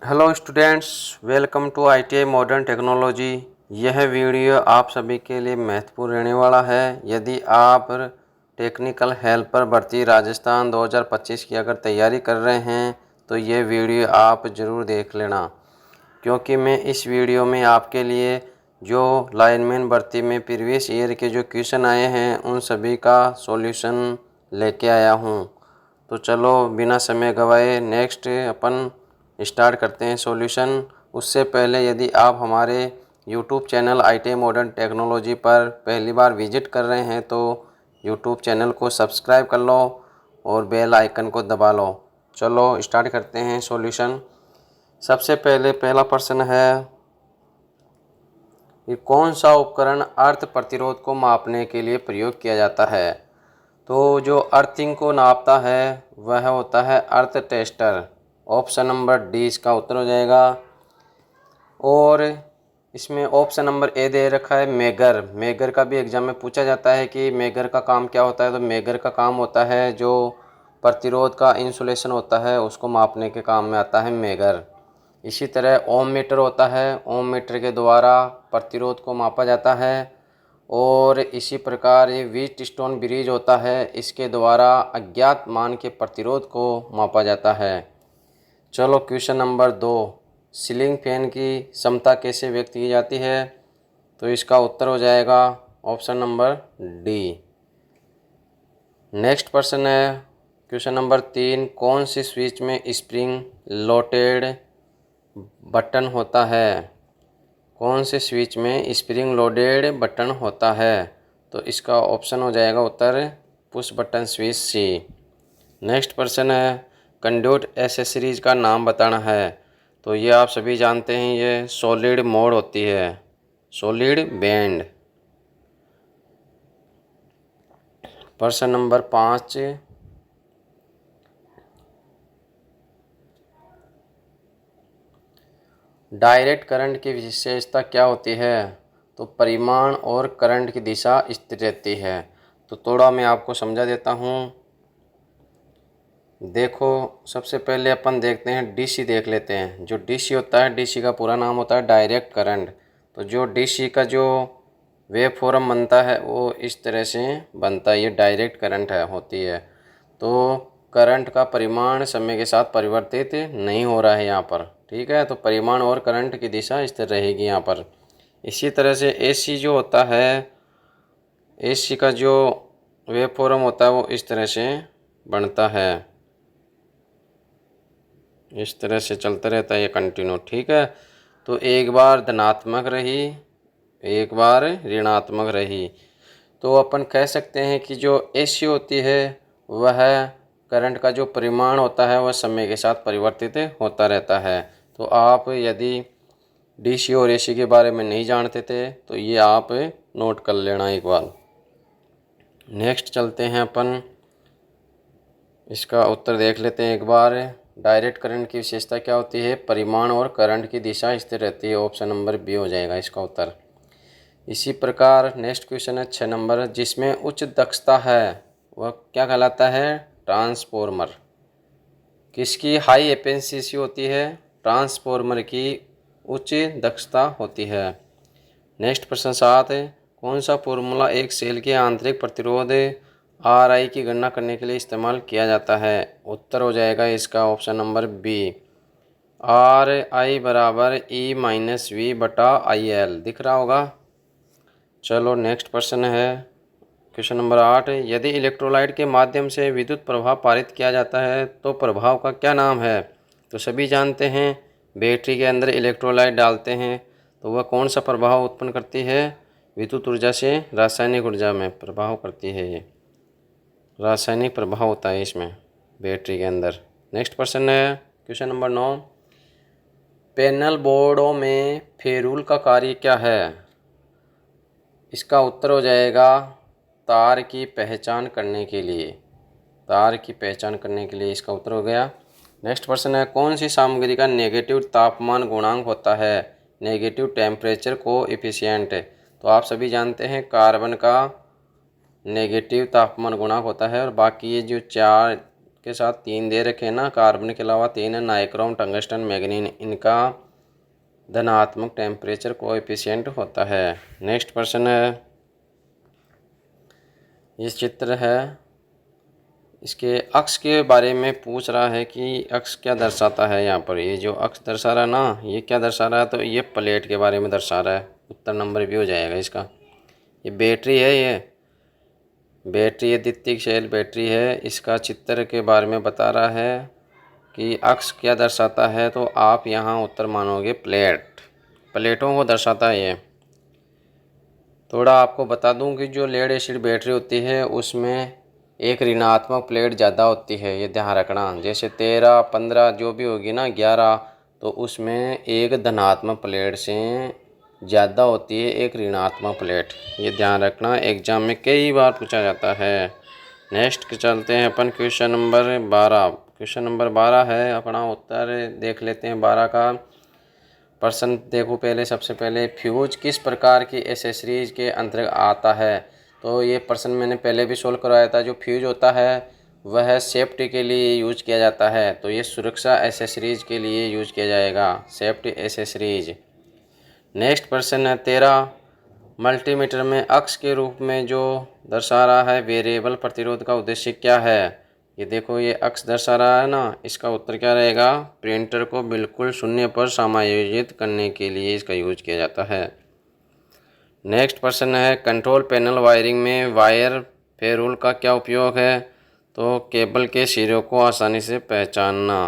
Hello students, welcome to ITI modern technology. यह video आप सभी के लिए महत्वपूर्ण रहने वाला है। यदि आप टेक्निकल हेल्पर भर्ती राजस्थान 2025 की अगर तैयारी कर रहे हैं तो यह वीडियो आप ज़रूर देख लेना, क्योंकि मैं इस वीडियो में आपके लिए जो लाइनमैन भर्ती में प्रीवियस ईयर के जो क्वेश्चन आए हैं उन सभी का सॉल्यूशन लेके आया हूँ। तो चलो बिना समय गवाए नेक्स्ट अपन स्टार्ट करते हैं सॉल्यूशन। उससे पहले यदि आप हमारे YouTube channel ITI modern technology पर पहली बार विजिट कर रहे हैं तो यूट्यूब चैनल को सब्सक्राइब कर लो और बेल आइकन को दबा लो। चलो स्टार्ट करते हैं सॉल्यूशन। सबसे पहले पहला प्रश्न है कि कौन सा उपकरण अर्थ प्रतिरोध को मापने के लिए प्रयोग किया जाता है। तो जो अर्थिंग को नापता है वह होता है अर्थ टेस्टर। ऑप्शन नंबर डी इसका उत्तर हो जाएगा। और इसमें ऑप्शन नंबर ए दे रखा है मेगर। मेगर का भी एग्जाम में पूछा जाता है कि मेगर का काम क्या होता है। तो मेगर का काम होता है जो प्रतिरोध का इंसुलेशन होता है उसको मापने के काम में आता है मेगर। इसी तरह ओम मीटर होता है, ओम मीटर के द्वारा प्रतिरोध को मापा जाता है। और इसी प्रकार ये व्हीट स्टोन ब्रिज होता है, इसके द्वारा अज्ञात मान के प्रतिरोध को मापा जाता है। चलो क्वेश्चन नंबर 2, सीलिंग फैन की क्षमता कैसे व्यक्त की जाती है। तो इसका उत्तर हो जाएगा ऑप्शन नंबर डी। नेक्स्ट प्रश्न है क्वेश्चन नंबर 3, कौन सी स्विच में स्प्रिंग लोडेड बटन होता है। कौन से स्विच में स्प्रिंग लोडेड बटन होता है। तो इसका ऑप्शन हो जाएगा उत्तर push button switch C. Next प्रश्न है कंड्यूट एसेसरीज का नाम बताना है। तो ये आप सभी जानते हैं, ये सॉलिड मोड होती है, सॉलिड बैंड। प्रश्न नंबर 5, डायरेक्ट करंट की विशेषता क्या होती है। तो परिमाण और करंट की दिशा स्थिर रहती है। तो थोड़ा मैं आपको समझा देता हूँ। देखो सबसे पहले अपन देखते हैं डीसी देख लेते हैं। जो डीसी होता है, डीसी का पूरा नाम होता है डायरेक्ट करंट। तो जो डीसी का जो वेव फॉर्म बनता है वो इस तरह से बनता है, ये डायरेक्ट करंट होती है। तो करंट का परिमाण समय के साथ परिवर्तित नहीं हो रहा है यहाँ पर, ठीक है। तो परिमाण और करंट की दिशा स्थिर रहेगी यहाँ पर। इसी तरह से एसी जो होता है, एसी का जो वेव फॉर्म होता है वो इस तरह से बनता है, इस तरह से चलता रहता है ये कंटिन्यू, ठीक है। तो एक बार धनात्मक रही, एक बार ऋणात्मक रही। तो अपन कह सकते हैं कि जो एसी होती है वह करंट का जो परिमाण होता है वह समय के साथ परिवर्तित होता रहता है। तो आप यदि डीसी और एसी के बारे में नहीं जानते थे तो ये आप नोट कर लेना एक बार। नेक्स्ट चलते हैं अपन, इसका उत्तर देख लेते हैं एक बार। डायरेक्ट करंट की विशेषता क्या होती है, परिमाण और करंट की दिशा स्थिर रहती है। ऑप्शन नंबर बी हो जाएगा इसका उत्तर। इसी प्रकार नेक्स्ट क्वेश्चन है 6 नंबर, जिसमें उच्च दक्षता है वह क्या कहलाता है, ट्रांसफॉर्मर। किसकी हाई एफिशिएंसी होती है, ट्रांसफॉर्मर की उच्च दक्षता होती है। नेक्स्ट प्रश्न 7 है, कौन सा फॉर्मूला एक सेल के आंतरिक प्रतिरोध RI की गणना करने के लिए इस्तेमाल किया जाता है। उत्तर हो जाएगा इसका ऑप्शन नंबर बी, RI बराबर E-V/IL, दिख रहा होगा। चलो नेक्स्ट प्रश्न है क्वेश्चन नंबर 8, यदि इलेक्ट्रोलाइट के माध्यम से विद्युत प्रभाव पारित किया जाता है तो प्रभाव का क्या नाम है। तो सभी जानते हैं बैटरी के अंदर इलेक्ट्रोलाइट डालते हैं तो वह कौन सा प्रभाव उत्पन्न करती है, विद्युत ऊर्जा से रासायनिक ऊर्जा में प्रभाव करती है। ये रासायनिक प्रभाव होता है इसमें बैटरी के अंदर। नेक्स्ट प्रश्न है क्वेश्चन नंबर 9, पैनल बोर्डों में फेरूल का कार्य क्या है। इसका उत्तर हो जाएगा तार की पहचान करने के लिए, तार की पहचान करने के लिए इसका उत्तर हो गया। नेक्स्ट प्रश्न है, कौन सी सामग्री का नेगेटिव तापमान गुणांक होता है, नेगेटिव टेम्परेचर कोएफिशिएंट। तो आप सभी जानते हैं कार्बन का नेगेटिव तापमान गुणांक होता है। और बाकी ये जो 4 के साथ 3 दे रखे हैं ना, कार्बन के अलावा 3 है, नाइक्रोम, टंगस्टन, मैग्नीन, इनका धनात्मक टेम्परेचर कोएफिशिएंट होता है। नेक्स्ट प्रश्न है, ये चित्र है, इसके अक्ष के बारे में पूछ रहा है कि अक्ष क्या दर्शाता है। यहाँ पर ये जो अक्ष दर्शा रहा है ना, ये क्या दर्शा रहा है, तो ये प्लेट के बारे में दर्शा रहा है। उत्तर नंबर भी हो जाएगा इसका। ये बैटरी है, ये बैटरी है, द्वितीयक सेल बैटरी है। इसका चित्र के बारे में बता रहा है कि अक्ष क्या दर्शाता है, तो आप यहाँ उत्तर मानोगे प्लेट, प्लेटों को दर्शाता है ये। थोड़ा आपको बता दूं कि जो लेड एसिड बैटरी होती है उसमें एक ऋणात्मक प्लेट ज़्यादा होती है, ये ध्यान रखना। जैसे 13, 15 जो भी होगी ना, 11, तो उसमें एक धनात्मक प्लेट से ज़्यादा होती है एक ऋणात्मक प्लेट, ये ध्यान रखना, एग्जाम में कई बार पूछा जाता है। नेक्स्ट चलते हैं अपन क्वेश्चन नंबर 12। क्वेश्चन नंबर 12 है, अपना उत्तर देख लेते हैं 12 का प्रश्न। देखो पहले, सबसे पहले फ्यूज किस प्रकार की एसेसरीज के अंतर्गत आता है, तो ये प्रश्न मैंने पहले भी सोल्व करवाया था। जो फ्यूज होता है वह सेफ्टी के लिए यूज किया जाता है, तो ये सुरक्षा एसेसरीज के लिए यूज किया जाएगा, सेफ्टी एसेसरीज। नेक्स्ट प्रश्न है 13, मल्टीमीटर में अक्ष के रूप में जो दर्शा रहा है वेरिएबल प्रतिरोध का उद्देश्य क्या है। ये देखो, ये अक्ष दर्शा रहा है ना, इसका उत्तर क्या रहेगा, प्रिंटर को बिल्कुल शून्य पर समायोजित करने के लिए इसका यूज किया जाता है। नेक्स्ट प्रश्न है, कंट्रोल पैनल वायरिंग में वायर फेरुल का क्या उपयोग है, तो केबल के सिरों को आसानी से पहचानना,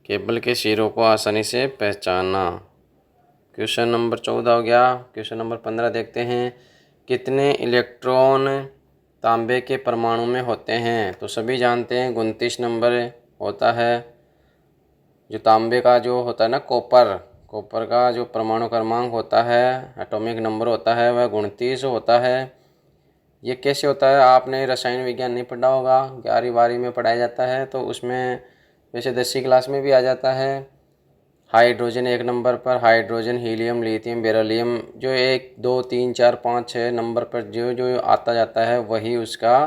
केबल के सिरों को आसानी से पहचानना। क्वेश्चन नंबर 14 हो गया। क्वेश्चन नंबर 15 देखते हैं, कितने इलेक्ट्रॉन तांबे के परमाणु में होते हैं, तो सभी जानते हैं 29 नंबर होता है। जो तांबे का जो होता है ना, कॉपर का जो परमाणु क्रमांक होता है, एटॉमिक नंबर होता है, वह 29 होता है। ये कैसे होता है, आपने रसायन विज्ञान नहीं पढ़ा होगा, 11वीं 12वीं में पढ़ाया जाता है, तो उसमें वैसे 10वीं क्लास में भी आ जाता है। हाइड्रोजन 1 नंबर पर, हाइड्रोजन, हीलियम, लिथियम, बेरिलियम, जो 1 2 3 4 5 6 नंबर पर जो जो आता जाता है वही उसका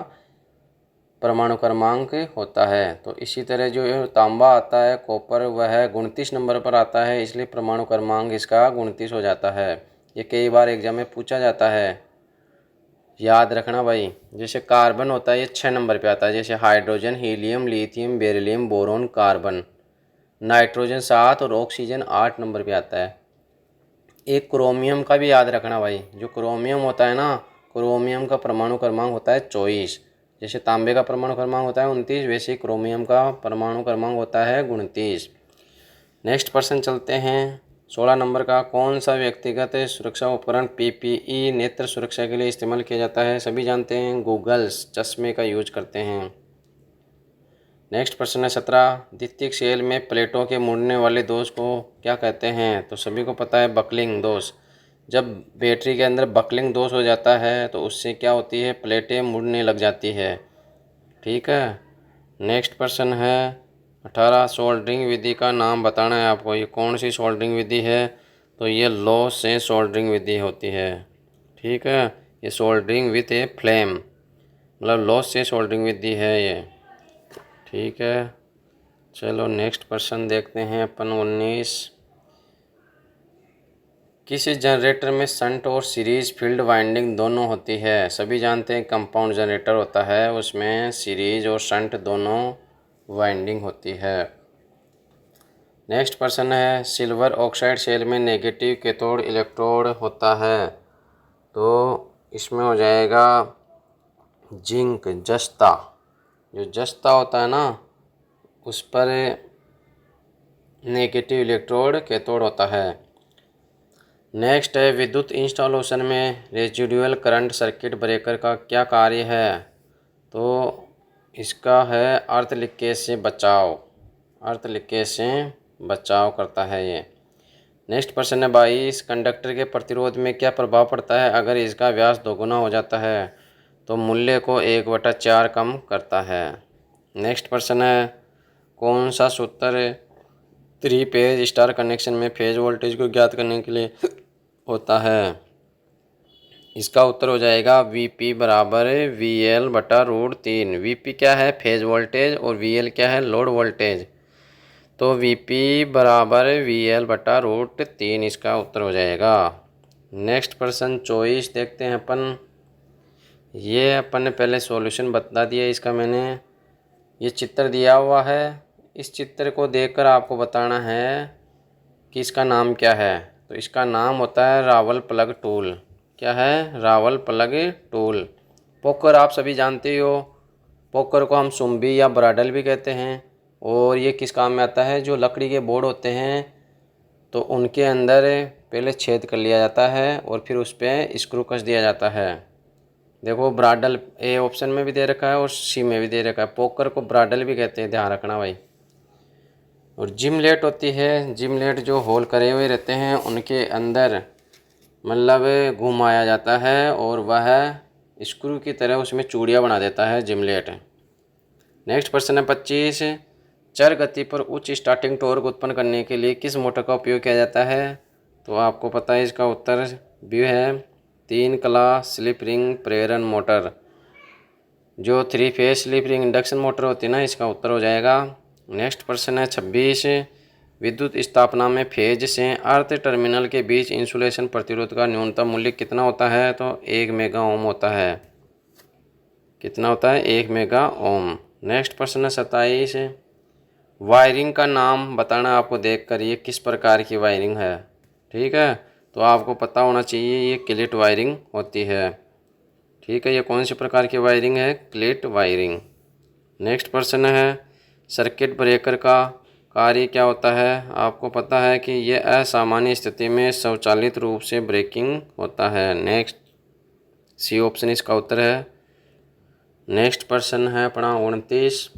परमाणु क्रमांक होता है। तो इसी तरह जो तांबा आता है, कॉपर, वह 29 नंबर पर आता है, इसलिए परमाणु क्रमांक इसका 29 हो जाता है। ये कई बार एग्जाम में पूछा जाता है, याद रखना भाई। जैसे कार्बन होता है, ये 6 नंबर पे आता है, जैसे hydrogen, helium, lithium, beryllium, boron, carbon. Nitrogen 7 और ऑक्सीजन 8 नंबर पे आता है। एक क्रोमियम का भी याद रखना भाई, जो क्रोमियम होता है ना, क्रोमियम का परमाणु क्रमांक होता है 24। जैसे तांबे का परमाणु क्रमांक होता है 29, वैसे ही क्रोमियम का परमाणु क्रमांक होता है 29। नेक्स्ट प्रश्न चलते हैं 16 नंबर का, कौन सा व्यक्तिगत सुरक्षा उपकरण PPE नेत्र सुरक्षा के लिए इस्तेमाल किया जाता है, सभी जानते हैं गूगल्स, चश्मे का यूज करते हैं। नेक्स्ट प्रश्न है 17, द्वितीयक सेल में प्लेटों के मुड़ने वाले दोष को क्या कहते हैं, तो सभी को पता है बकलिंग दोष। जब बैटरी के अंदर बकलिंग दोष हो जाता है तो उससे क्या होती है, प्लेटें मुड़ने लग जाती है। ठीक है। नेक्स्ट प्रश्न है 18, सोल्डरिंग विधि का नाम बताना है आपको। ये कौन सी सोल्डरिंग विधि है, तो ये लॉस से सोल्डरिंग विधि होती है। ठीक है, ये सोल्डरिंग विथ ए फ्लेम, मतलब लॉस से सोल्डरिंग विधि है ये। ठीक है, चलो नेक्स्ट प्रश्न देखते हैं अपन 19, किसी जनरेटर में शंट और सीरीज फील्ड वाइंडिंग दोनों होती है, सभी जानते हैं कंपाउंड जनरेटर होता है, उसमें सीरीज और शंट दोनों वाइंडिंग होती है। नेक्स्ट प्रश्न है, सिल्वर ऑक्साइड सेल में नेगेटिव कैथोड इलेक्ट्रोड होता है, तो इसमें हो जाएगा जिंक, जस्ता। जो जस्ता होता है ना, उस पर नेगेटिव इलेक्ट्रोड कैथोड होता है। नेक्स्ट है, विद्युत इंस्टॉलेशन में रेजिडुअल करंट सर्किट ब्रेकर का क्या कार्य है, तो इसका है अर्थ लीकेज से बचाव, अर्थ लीकेज से बचाव करता है ये। नेक्स्ट प्रश्न है 22, कंडक्टर के प्रतिरोध में क्या प्रभाव पड़ता है अगर इसका व्यास दोगुना हो जाता है, तो मूल्य को 1/4 कम करता है। नेक्स्ट प्रश्न है, कौन सा सूत्र 3 फेज स्टार कनेक्शन में फेज वोल्टेज को ज्ञात करने के लिए होता है, इसका उत्तर हो जाएगा Vp बराबर VL बटा √3। Vp क्या है? फेज वोल्टेज, और VL क्या है? Load voltage. तो Vp बराबर VL बटा √3 इसका उत्तर हो जाएगा। नेक्स्ट प्रश्न 24 देखते हैं अपन। ये अपन ने पहले सॉल्यूशन बता दिया इसका। मैंने ये चित्र दिया हुआ है, इस चित्र को देखकर आपको बताना है कि इसका नाम क्या है। तो इसका नाम होता है रावल प्लग टूल। क्या है? Rawal plug tool. पोकर आप सभी जानते हो, पोकर को हम सुम्बी या ब्राडल भी कहते हैं। और ये किस काम में आता है? जो लकड़ी के बोर्ड होते हैं तो उनके अंदर पहले छेद कर लिया जाता है और फिर उस पर स्क्रू कस दिया जाता है। देखो ब्राडल ए ऑप्शन में भी दे रखा है और सी में भी दे रखा है। पोकर को ब्राडल भी कहते हैं, ध्यान रखना भाई। और जिमलेट होती है, जिमलेट जो होल करे हुए रहते हैं उनके अंदर मतलब घुमाया जाता है और वह स्क्रू की तरह उसमें चूड़ियाँ बना देता है जिमलेट। नेक्स्ट प्रश्न है 25। चर गति पर उच्च स्टार्टिंग टॉर्क उत्पन्न करने के लिए किस मोटर का उपयोग किया जाता है? तो आपको पता है इसका उत्तर भी है 3 कला स्लिप रिंग प्रेरण मोटर। जो 3 phase slip ring induction motor होती है ना, इसका उत्तर हो जाएगा। नेक्स्ट प्रश्न है 26। विद्युत स्थापना में फेज से अर्थ टर्मिनल के बीच इंसुलेशन प्रतिरोध का न्यूनतम मूल्य कितना होता है? तो 1 मेगा ओम होता है। कितना होता है? 1 मेगा ओम। नेक्स्ट प्रश्न है 27। वायरिंग का नाम बताना आपको देखकर ये किस प्रकार की वायरिंग है। ठीक है, तो आपको पता होना चाहिए ये क्लिट वायरिंग होती है। ठीक है, ये कौन सी प्रकार की वायरिंग है? क्लिट वायरिंग। नेक्स्ट प्रश्न है सर्किट ब्रेकर का कार्य क्या होता है? आपको पता है कि यह असामान्य स्थिति में स्वचालित रूप से ब्रेकिंग होता है। नेक्स्ट सी ऑप्शन इसका उत्तर है। नेक्स्ट प्रश्न है अपना 29।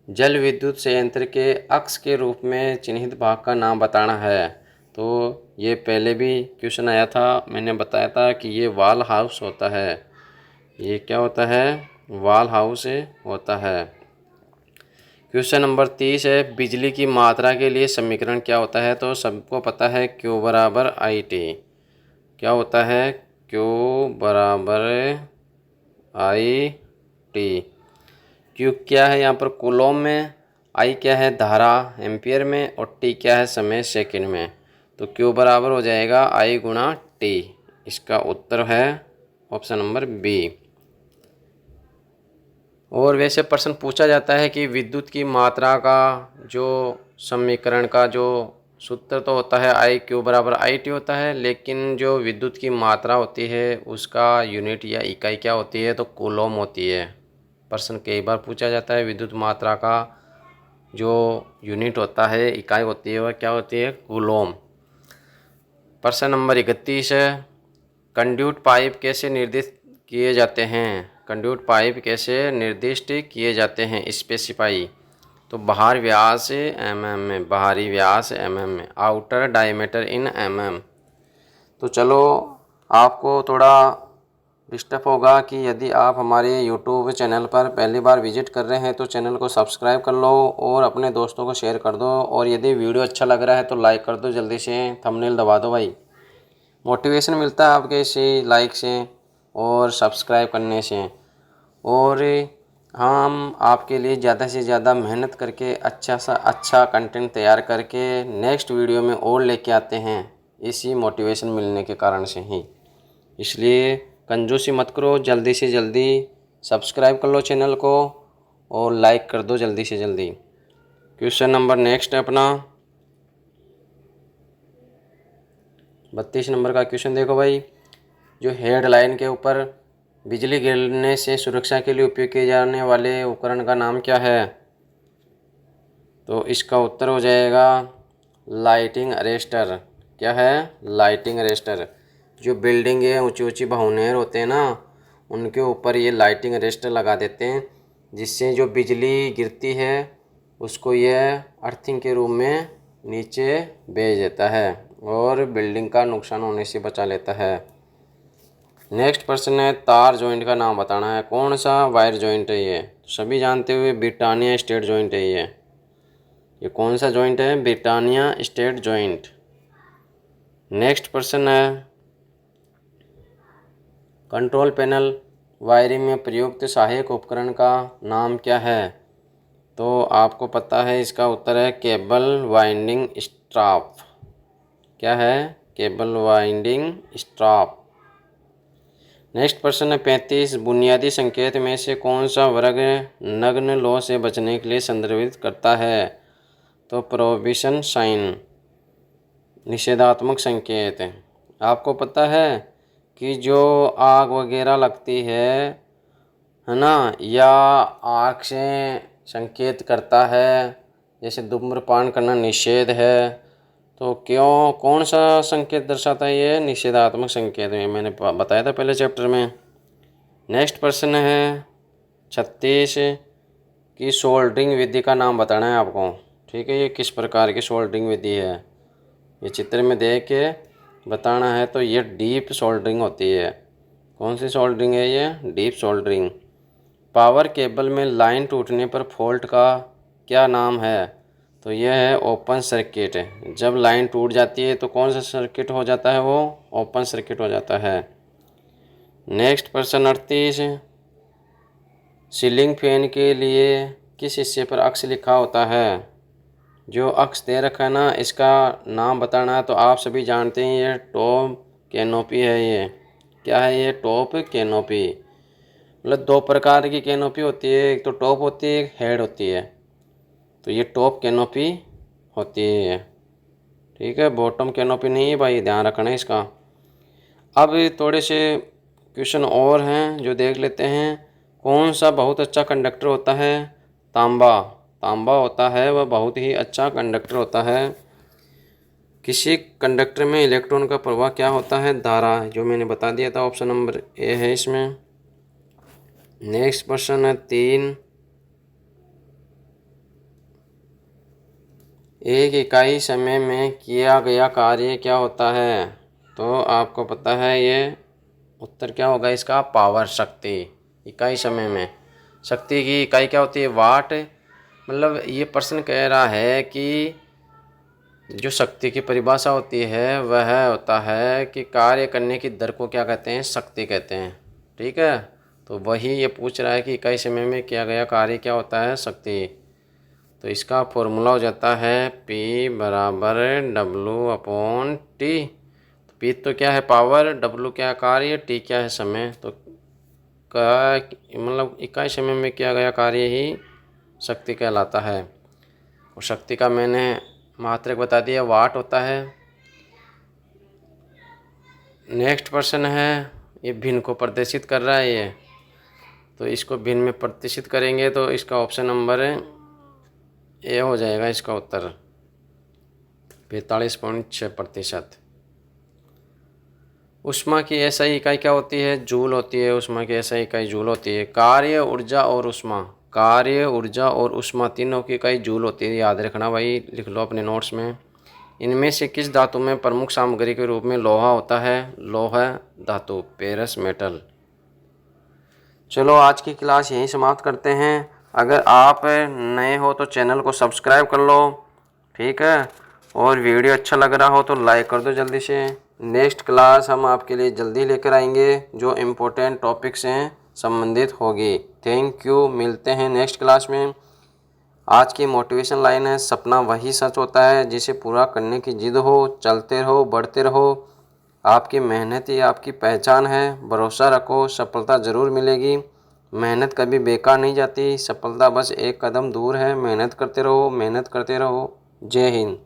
जल विद्युत संयंत्र के अक्ष के रूप में चिन्हित भाग का नाम बताना है। तो ये पहले भी क्वेश्चन आया था, मैंने बताया था कि ये वाल हाउस होता है। ये क्या होता है? वाल हाउस होता है। क्वेश्चन नंबर 30 है बिजली की मात्रा के लिए समीकरण क्या होता है? तो सबको पता है Q बराबर IT। क्या होता है? Q बराबर IT। Q क्या है यहाँ पर? कूलोम में। I क्या है? धारा एम्पियर में। और T क्या है? समय सेकंड में। तो Q बराबर हो जाएगा I गुणा T। इसका उत्तर है ऑप्शन नंबर बी। और वैसे प्रश्न पूछा जाता है कि विद्युत की मात्रा का जो समीकरण का जो सूत्र तो होता है IQ बराबर IT होता है, लेकिन जो विद्युत की मात्रा होती है उसका यूनिट या इकाई क्या होती है? तो कूलोम होती है। प्रश्न कई बार पूछा जाता है विद्युत मात्रा का जो यूनिट होता है, इकाई होती है, वह क्या होती है? कूलोम। प्रश्न नंबर 31 है कंड्यूट पाइप कैसे निर्दिष्ट किए जाते हैं? कंड्यूट पाइप कैसे निर्दिष्ट किए जाते हैं? स्पेसिफाई। तो बाहर व्यास mm में, बाहरी व्यास mm में, आउटर डायमीटर इन mm। तो चलो आपको थोड़ा डिस्टर्ब होगा कि यदि आप हमारे यूट्यूब चैनल पर पहली बार विजिट कर रहे हैं तो चैनल को सब्सक्राइब कर लो और अपने दोस्तों को शेयर कर दो। और यदि वीडियो अच्छा लग रहा है तो लाइक कर दो, जल्दी से थंबनेल दबा दो भाई। मोटिवेशन मिलता है आपके इसी लाइक से और सब्सक्राइब करने से। और हम आपके लिए ज़्यादा से ज़्यादा मेहनत करके अच्छा सा अच्छा कंटेंट तैयार करके नेक्स्ट वीडियो में और लेके आते हैं, इसी मोटिवेशन मिलने के कारण से ही। इसलिए कंजूसी मत करो, जल्दी से जल्दी सब्सक्राइब कर लो चैनल को और लाइक कर दो जल्दी से जल्दी। क्वेश्चन नंबर नेक्स्ट है अपना 32 नंबर का क्वेश्चन। देखो भाई, जो हेडलाइन के ऊपर बिजली गिरने से सुरक्षा के लिए उपयोग किए जाने वाले उपकरण का नाम क्या है? तो इसका उत्तर हो जाएगा लाइटिंग अरेस्टर। क्या है? Lighting arrester. जो बिल्डिंग है, ऊंची ऊंची भवनेर होते हैं ना, उनके ऊपर ये लाइटिंग अरेस्टर लगा देते हैं, जिससे जो बिजली गिरती है उसको यह अर्थिंग के रूप में नीचे भेज देता है और बिल्डिंग का नुकसान होने से बचा लेता है। नेक्स्ट प्रश्न है तार जॉइंट का नाम बताना है। कौन सा वायर जॉइंट है ये? सभी जानते हुए ब्रिटानिया स्टेट जॉइंट है ये कौन सा जॉइंट है? Britannia state joint. नेक्स्ट प्रश्न है कंट्रोल पैनल वायरिंग में प्रयुक्त सहायक उपकरण का नाम क्या है? तो आपको पता है, इसका उत्तर है केबल वाइंडिंग स्ट्रॉप। क्या है? Cable winding स्ट्रॉप। नेक्स्ट प्रश्न है 35। बुनियादी संकेत में से कौन सा वर्ग नग्न लौ से बचने के लिए संदर्भित करता है? तो प्रोहिबिशन साइन, निषेधात्मक संकेत। आपको पता है कि जो आग वगैरह लगती है ना, या आग से संकेत करता है, जैसे धूम्रपान करना निषेध है, तो क्यों कौन सा संकेत दर्शाता है? ये निषेधात्मक संकेत में मैंने बताया था पहले चैप्टर में। नेक्स्ट प्रश्न है 36 की सोल्डरिंग विधि का नाम बताना है आपको। ठीक है, ये किस प्रकार की सोल्डरिंग विधि है, ये चित्र में देख के बताना है। तो ये डीप सोल्डरिंग होती है। कौन सी सोल्डरिंग है ये? Deep soldering. पावर केबल में लाइन टूटने पर फॉल्ट का क्या नाम है? तो यह है ओपन सर्किट। जब लाइन टूट जाती है तो कौन सा सर्किट हो जाता है? वो ओपन सर्किट हो जाता है। नेक्स्ट प्रश्न 38। सीलिंग फैन के लिए किस हिस्से पर अक्स लिखा होता है? जो अक्स दे रखा है ना, इसका नाम बताना है। तो आप सभी जानते हैं ये टॉप कैनोपी है। ये क्या है? ये टॉप कैनोपी। मतलब दो प्रकार की कैनोपी होती है, एक तो टॉप होती है, एक हेड होती है। तो ये टॉप कैनोपी होती है। ठीक है, बॉटम कैनोपी नहीं है भाई, ध्यान रखना है इसका। अब थोड़े से क्वेश्चन और हैं जो देख लेते हैं। कौन सा बहुत अच्छा कंडक्टर होता है? तांबा। तांबा होता है वह बहुत ही अच्छा कंडक्टर होता है। किसी कंडक्टर में इलेक्ट्रॉन का प्रवाह क्या होता है? धारा, जो मैंने बता दिया था, ऑप्शन नंबर ए है इसमें। नेक्स्ट प्रश्न है 3। एक इकाई समय में किया गया कार्य क्या होता है? तो आपको पता है ये उत्तर क्या होगा इसका? पावर, शक्ति। इकाई समय में शक्ति की इकाई क्या होती है? वाट। मतलब ये प्रश्न कह रहा है कि जो शक्ति की परिभाषा होती है वह होता है कि कार्य करने की दर को क्या कहते हैं? शक्ति कहते हैं। ठीक है, तो वही ये पूछ रहा है कि इकाई समय में किया गया कार्य क्या होता है? शक्ति। तो इसका फॉर्मूला हो जाता है P बराबर W/T। तो P तो क्या है? पावर, W क्या है? कार्य, T क्या है? समय। तो का मतलब इकाई समय में किया गया कार्य ही शक्ति कहलाता है। और शक्ति का मैंने मात्रक बता दिया, वाट होता है। नेक्स्ट प्रश्न है, ये भिन्न को प्रदर्शित कर रहा है ये। तो इसको भिन्न में प्रदर्शित करेंगे तो इसका ऑप्शन नंबर ए हो जाएगा इसका उत्तर, 45.6%। ऊष्मा की एसआई इकाई क्या होती है? जूल होती है। ऊष्मा की एसआई इकाई जूल होती है। कार्य, ऊर्जा और ऊष्मा, कार्य, ऊर्जा और ऊष्मा तीनों की इकाई जूल होती है। याद रखना भाई, लिख लो अपने नोट्स में। इनमें से किस धातु में प्रमुख सामग्री के रूप में लोहा होता है? लोह धातु, पेरस मेटल। चलो आज की क्लास यहीं समाप्त करते हैं। अगर आप नए हो तो चैनल को सब्सक्राइब कर लो। ठीक है, और वीडियो अच्छा लग रहा हो तो लाइक कर दो जल्दी से। नेक्स्ट क्लास हम आपके लिए जल्दी लेकर आएंगे जो इम्पोर्टेंट टॉपिक से संबंधित होगी। थैंक यू, मिलते हैं नेक्स्ट क्लास में। आज की मोटिवेशन लाइन है, सपना वही सच होता है जिसे पूरा करने की जिद हो। चलते रहो, बढ़ते रहो। आपकी मेहनत ही आपकी पहचान है। भरोसा रखो, सफलता ज़रूर मिलेगी। मेहनत कभी बेकार नहीं जाती। सफलता बस एक कदम दूर है। मेहनत करते रहो, मेहनत करते रहो। जय हिंद।